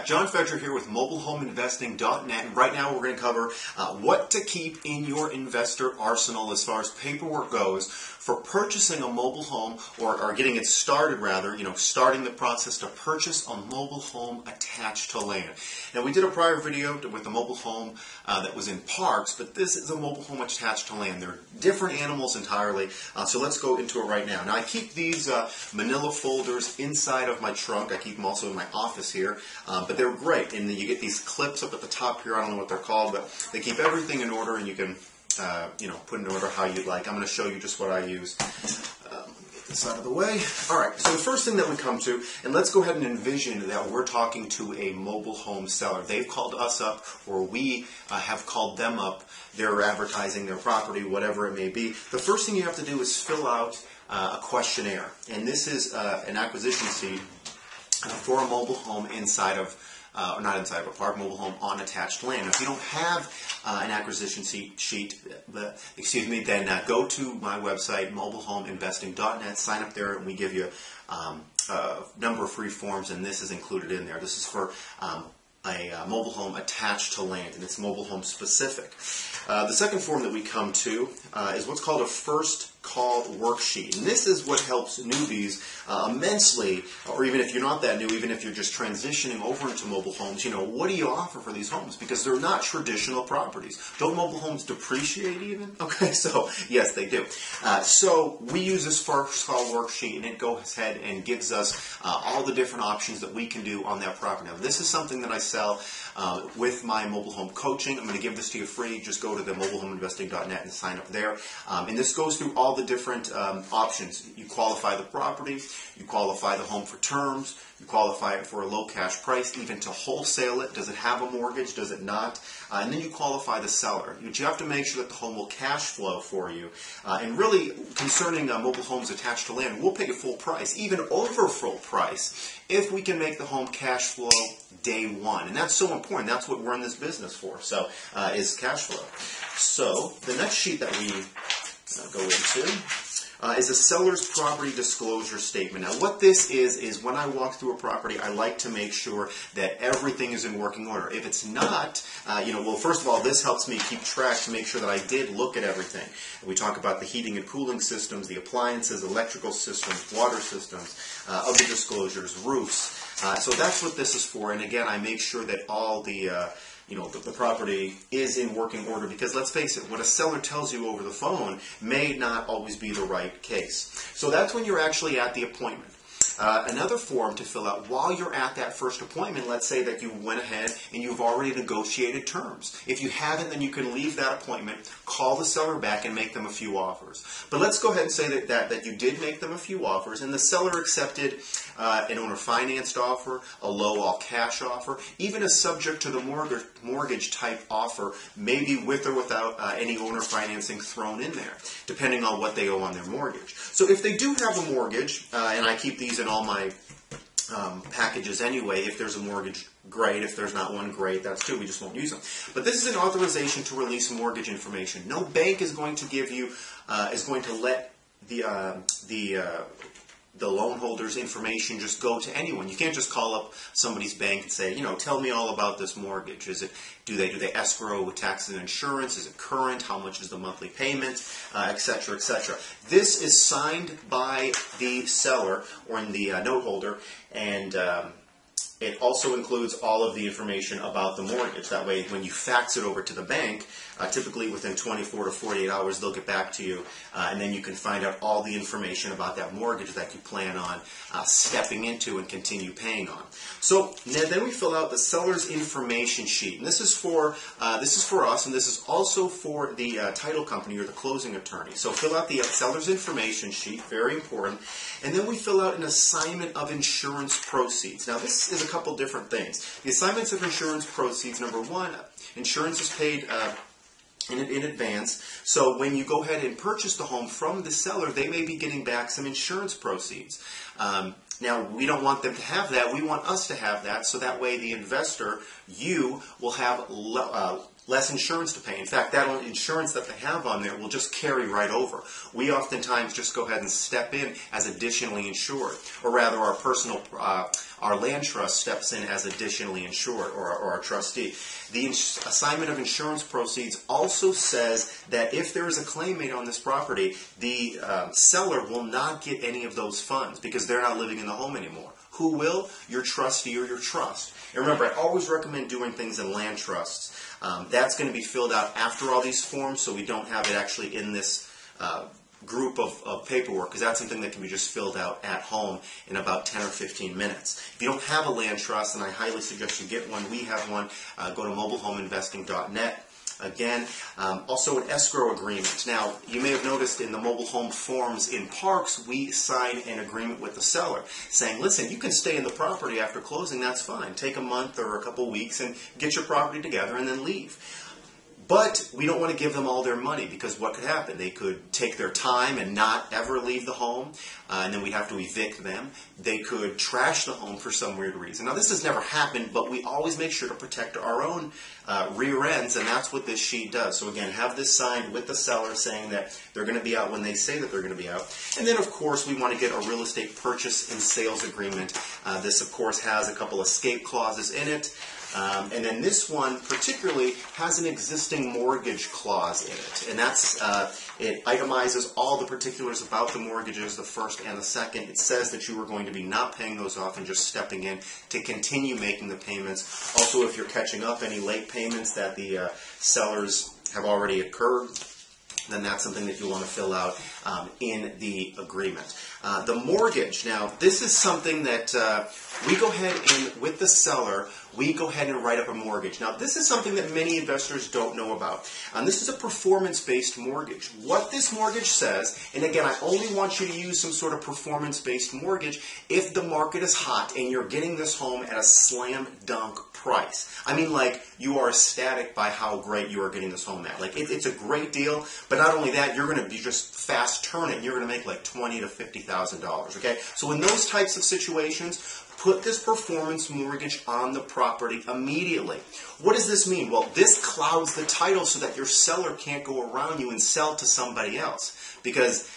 John Fedro here with mobilehomeinvesting.net, and right now we're going to cover what to keep in your investor arsenal as far as paperwork goes for purchasing a mobile home or getting it started rather, starting the process to purchase a mobile home attached to land. Now we did a prior video with a mobile home that was in parks, but this is a mobile home attached to land. They're different animals entirely, so let's go into it right now. Now I keep these manila folders inside of my trunk. I keep them also in my office here, but they're great. And you get these clips up at the top here. I don't know what they're called, but they keep everything in order, and you can put in order how you'd like. I'm going to show you just what I use. Get this out of the way. All right, so the first thing that we come to, and let's go ahead and envision that we're talking to a mobile home seller. They've called us up, or we have called them up. They're advertising their property, whatever it may be. The first thing you have to do is fill out a questionnaire, and this is an acquisition sheet for a mobile home inside of, not inside of a park, mobile home on attached land. Now, if you don't have an acquisition sheet, then go to my website, mobilehomeinvesting.net, sign up there, and we give you a number of free forms, and this is included in there. This is for a mobile home attached to land, and it's mobile home specific. The second form that we come to is what's called a first call worksheet, and this is what helps newbies immensely, or even if you're not that new, even if you're just transitioning over into mobile homes, what do you offer for these homes? Because they're not traditional properties. Don't mobile homes depreciate even? Okay, so yes, they do. So we use this first call worksheet, and it goes ahead and gives us all the different options that we can do on that property. Now, this is something that I sell with my mobile home coaching. I'm going to give this to you free. Just go to the mobilehomeinvesting.net and sign up there. And this goes through all the different options. You qualify the property, you qualify the home for terms, you qualify it for a low cash price, even to wholesale it. Does it have a mortgage? Does it not? And then you qualify the seller. You have to make sure that the home will cash flow for you. And really, concerning mobile homes attached to land, we'll pay a full price, even over full price, if we can make the home cash flow day one. And that's so important. That's what we're in this business for, so is cash flow. So the next sheet that we go into is a seller's property disclosure statement. Now what this is when I walk through a property, I like to make sure that everything is in working order. If it's not, well, first of all, this helps me keep track to make sure that I did look at everything. We talk about the heating and cooling systems, the appliances, electrical systems, water systems, other disclosures, roofs. So that's what this is for, and again, I make sure that all the the property is in working order, because let's face it, what a seller tells you over the phone may not always be the right case. So that's when you're actually at the appointment. Another form to fill out while you're at that first appointment, let's say that you went ahead and you've already negotiated terms. If you haven't, then you can leave that appointment, call the seller back, and make them a few offers. But let's go ahead and say that you did make them a few offers, and the seller accepted an owner-financed offer, a low all-cash offer, even a subject to the mortgage type offer, maybe with or without any owner financing thrown in there, depending on what they owe on their mortgage. So if they do have a mortgage, and I keep these in all my packages anyway. If there's a mortgage, great. If there's not one, great. That's two. We just won't use them. But this is an authorization to release mortgage information. No bank is going to give you, is going to let the loan holder's information just go to anyone. You can't just call up somebody's bank and say, tell me all about this mortgage. Do they escrow with taxes and insurance? Is it current? How much is the monthly payment? Et cetera, et cetera. This is signed by the seller or the note holder, and it also includes all of the information about the mortgage. That way, when you fax it over to the bank, typically within 24 to 48 hours, they'll get back to you, and then you can find out all the information about that mortgage that you plan on stepping into and continue paying on. So then we fill out the seller's information sheet, and this is for us, and this is also for the title company or the closing attorney. So fill out the seller's information sheet, very important, and then we fill out an assignment of insurance proceeds. Now this is a couple different things. The assignments of insurance proceeds, number one, insurance is paid in advance. So when you go ahead and purchase the home from the seller, they may be getting back some insurance proceeds. Now, we don't want them to have that. We want us to have that, so that way the investor you will have less insurance to pay. In fact, that insurance that they have on there will just carry right over. We oftentimes just go ahead and step in as additionally insured, or rather our land trust steps in as additionally insured, or our trustee. The assignment of insurance proceeds also says that if there is a claim made on this property, the seller will not get any of those funds because they're not living in the home anymore. Who will? Your trustee or your trust. And remember, I always recommend doing things in land trusts. That's going to be filled out after all these forms, so we don't have it actually in this group of paperwork, because that's something that can be just filled out at home in about 10 or 15 minutes. If you don't have a land trust, and I highly suggest you get one, we have one, go to mobilehomeinvesting.net. Again, also an escrow agreement. Now, you may have noticed in the mobile home forms in parks, we sign an agreement with the seller saying, listen, you can stay in the property after closing, that's fine. Take a month or a couple weeks and get your property together and then leave. But we don't want to give them all their money, because what could happen? They could take their time and not ever leave the home, and then we'd have to evict them. They could trash the home for some weird reason. Now, this has never happened, but we always make sure to protect our own rear ends, and that's what this sheet does. So again, have this signed with the seller saying that they're going to be out when they say that they're going to be out. And then, of course, we want to get a real estate purchase and sales agreement. This, of course, has a couple escape clauses in it. And then this one particularly has an existing mortgage clause in it, and that's it itemizes all the particulars about the mortgages, the first and the second. It says that you are going to be not paying those off and just stepping in to continue making the payments. Also, if you're catching up any late payments that the sellers have already occurred, then that's something that you want to fill out in the agreement. The mortgage, now this is something that we go ahead and, with the seller, we go ahead and write up a mortgage. Now this is something that many investors don't know about. This is a performance-based mortgage. What this mortgage says, and again, I only want you to use some sort of performance-based mortgage if the market is hot and you're getting this home at a slam dunk price. I mean, like, you are ecstatic by how great you are getting this home at. Like, it's a great deal, but not only that, you're going to be just fast turn it, and you're going to make like $20,000 to $50,000, okay? So in those types of situations, put this performance mortgage on the property immediately. What does this mean? Well, this clouds the title so that your seller can't go around you and sell to somebody else. Because,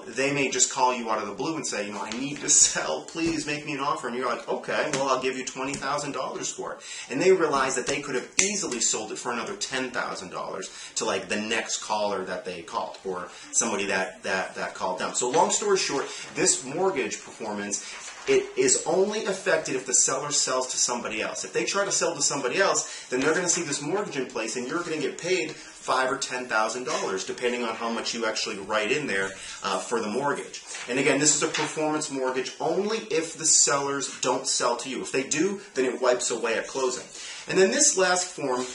they may just call you out of the blue and say, I need to sell, please make me an offer. And you're like, okay, well, I'll give you $20,000 for it. And they realize that they could have easily sold it for another $10,000 to like the next caller that they called, or somebody that called them. So long story short, this mortgage performance, it is only affected if the seller sells to somebody else. If they try to sell to somebody else, then they're going to see this mortgage in place, and you're going to get paid $5,000 or $10,000, depending on how much you actually write in there for the mortgage. And again, this is a performance mortgage only if the sellers don't sell to you. If they do, then it wipes away at closing. And then this last form,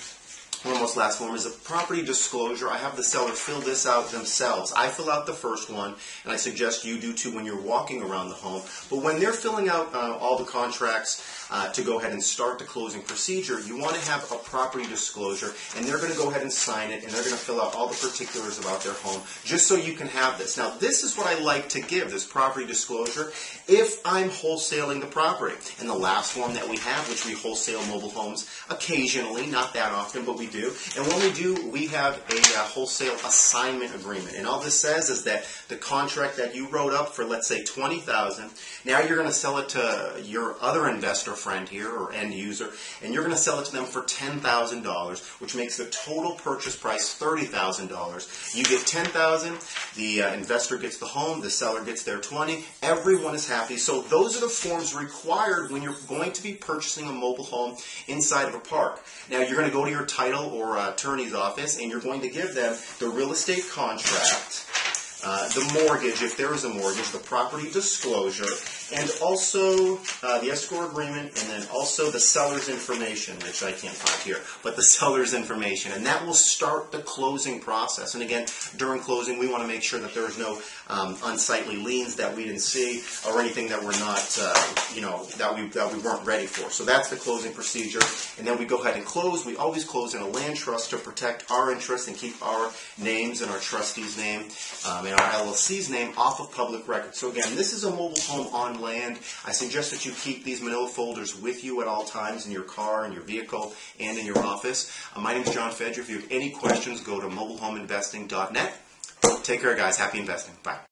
almost last form, is a property disclosure. I have the seller fill this out themselves. I fill out the first one, and I suggest you do too when you're walking around the home. But when they're filling out all the contracts to go ahead and start the closing procedure, you want to have a property disclosure, and they're going to go ahead and sign it, and they're going to fill out all the particulars about their home, just so you can have this. Now, this is what I like to give, this property disclosure, if I'm wholesaling the property. And the last form that we have, which we wholesale mobile homes occasionally, not that often, but we do. And when we do, we have a wholesale assignment agreement. And all this says is that the contract that you wrote up for, let's say, $20,000, now you're going to sell it to your other investor friend here, or end user, and you're going to sell it to them for $10,000, which makes the total purchase price $30,000. You get $10,000, the investor gets the home, the seller gets their $20,000, everyone is happy. So those are the forms required when you're going to be purchasing a mobile home inside of a park. Now, you're going to go to your title or attorney's office, and you're going to give them the real estate contract, the mortgage, if there is a mortgage, the property disclosure, and also the escrow agreement, and then also the seller's information, which I can't find here, but the seller's information. And that will start the closing process. And again, during closing, we want to make sure that there's no unsightly liens that we didn't see, or anything that we're not, that we weren't ready for. So that's the closing procedure. And then we go ahead and close. We always close in a land trust to protect our interests and keep our names and our trustee's name and our LLC's name off of public record. So again, this is a mobile home on some land, I suggest that you keep these manila folders with you at all times in your car, in your vehicle, and in your office. My name is John Fedro. If you have any questions, go to mobilehomeinvesting.net. Take care, guys. Happy investing. Bye.